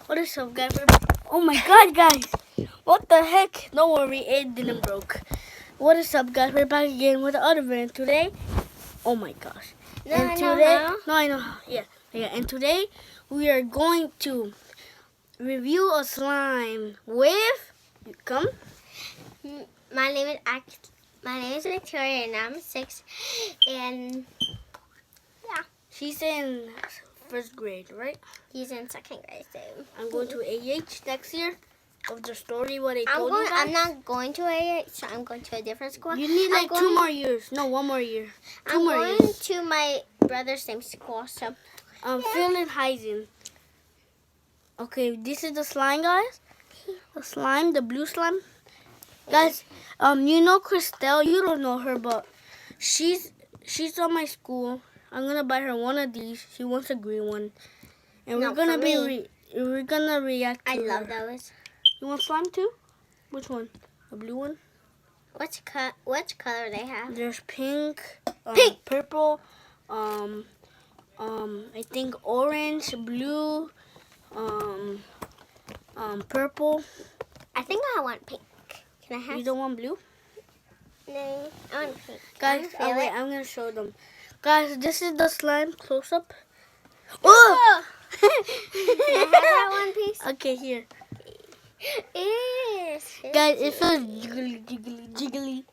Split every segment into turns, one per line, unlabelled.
What is up, guys? Oh my god, guys! What the heck? Don't worry, it didn't broke. What is up, guys? We're back again with the other video today. Oh my gosh!
No,
and
I
today,
know how.
no, I know how. Yeah. And today we are going to review a slime with. Come.
My name is Victoria, and I'm 6. And
She's in first grade, right?
he's in 2nd grade. So
I'm going to AH next year. Of the story, what I told you guys.
I'm not going to AH, so I'm going to a different school.
You need like 2 more years. No, 1 more year.
I'm going to my brother's same school. So
Philin-Heisen. Okay, this is the slime, guys. The slime, the blue slime. Guys, you know Christelle. You don't know her, but she's on my school. I'm gonna buy her one of these. She wants a green one, and
No,
we're gonna
for
we're gonna react to
I
her.
love those.
You want slime too? Which one? A blue one?
Which color they have?
There's pink,
Pink!
purple, I think orange, blue, purple.
I think I want pink. Can I have?
You don't want blue?
No, I want pink.
Guys,
Can I feel
wait,
it?
I'm gonna show them. Guys, this is the slime close up. Oh!
Can I have that one piece?
Okay, here.
Yes.
Guys, it feels jiggly, jiggly, jiggly.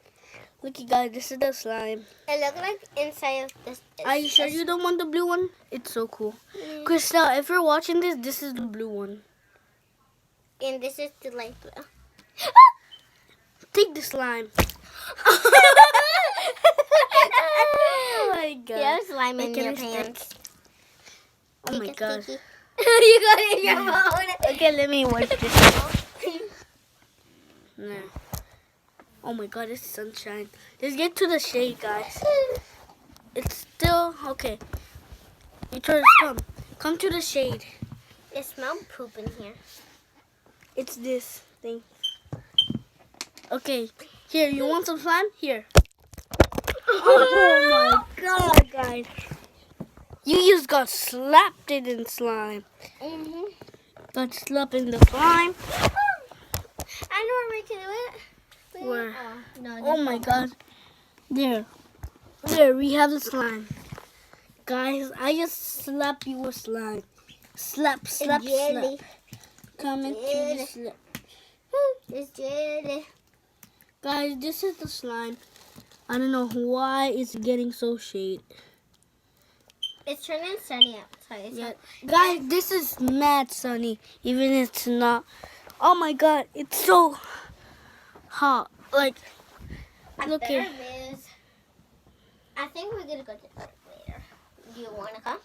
Look, guys, this is the slime.
It looks like inside of this.
Are you sure you don't want the blue one? It's so cool.
Mm.
Christelle, if you're watching this, this is the blue one.
And this is the light blue.
Take the slime. Oh my god.
You have slime in
Can
your
I stick?
pants.
Oh my god.
you got it in your phone.
Okay, let me wipe this. No. Oh my god, it's sunshine. Let's get to the shade, guys. It's still okay. Victoria, come to the shade.
It smells poop in here.
It's this thing. Okay, here. You want some slime? Here. Oh my god, guys! You just got slapped it in slime. Got slapped in the slime.
I know where we can do it.
Where?
No,
Oh my god. There. There, we have the slime. Guys, I just slap you with slime. Slap, slap,
jelly.
slap. Come into the slap.
It's jelly.
Guys, this is the slime. I don't know why it's getting so shade.
It's turning sunny outside.
Yeah. Guys, this is mad sunny. Even if it's not. Oh my god, it's so hot. Like, look here.
I think we're gonna go to the park later. Do you wanna come?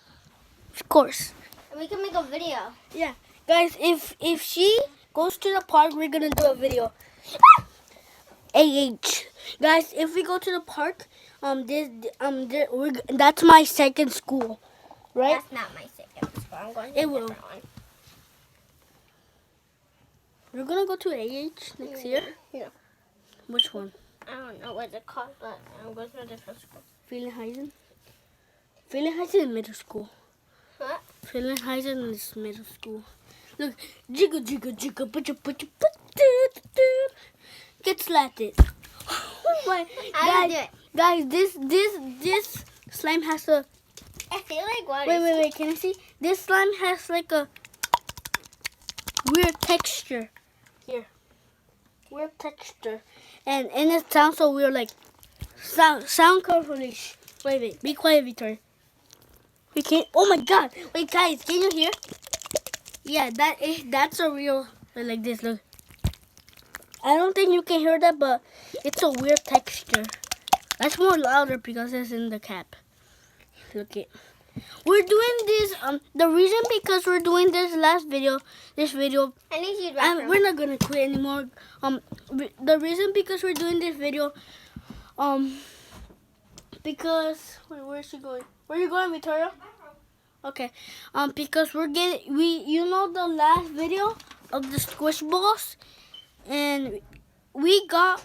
Of course.
And we can make a video.
Yeah. Guys, if she goes to the park, we're gonna do a video. AH. Guys, if we go to the park, that's my second school, right?
That's not my second school. I'm going to
It
a
will.
different one.
We're gonna go to AH next year.
Yeah.
Which one?
I don't know what it's called, but I'm going to a different school.
Philin-Heisen? Philin-Heisen is middle school.
What?
Philin-Heisen is middle school. Look, jiggle, jiggle, jiggle, but get slatted. Oh my,
I will do it.
guys, this slime has a.
I feel like water.
Wait, can I see? This slime has like a weird texture. Here. Weird texture. And it sounds so weird, like sound carefully. Wait, be quiet, Victor. We can't. Oh my god! Wait, guys, can you hear? Yeah, that's a real like this. Look. I don't think you can hear that, but it's a weird texture. That's more louder because it's in the cap. Look it. We're doing this. The reason because we're doing this video.
I need you to wrap
We're not gonna quit anymore. The reason because we're doing this video. Because where's she going? Where are you going, Victoria? Okay. Because you know the last video of the squish balls, and we got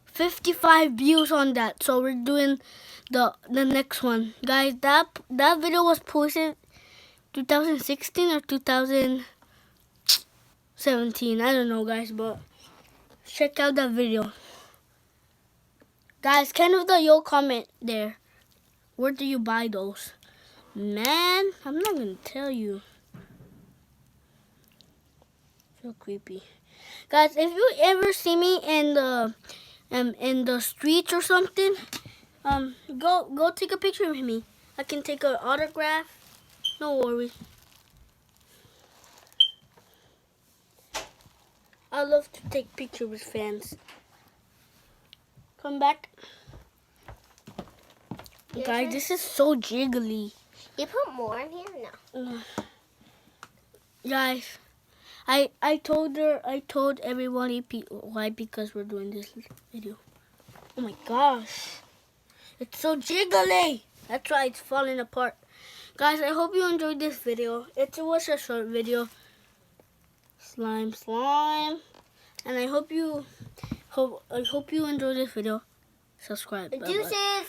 55 views on that. So we're doing the next one, guys. That video was posted 2016 or 2000. 17. I don't know, guys, but check out that video. Guys, kind of you'll comment there. Where do you buy those? Man, I'm not gonna tell you. So creepy. Guys, if you ever see me in the streets or something, go take a picture with me. I can take an autograph. No worries. I love to take pictures with fans. Come back.
Yes,
Guys,
sir.
this is so jiggly.
You put more in here? No.
Guys, I told everybody why, because we're doing this video. Oh my gosh. It's so jiggly. That's why it's falling apart. Guys, I hope you enjoyed this video. It was a short video. Slime. And I hope you enjoyed this video. Subscribe. Bye-bye.
Deuces.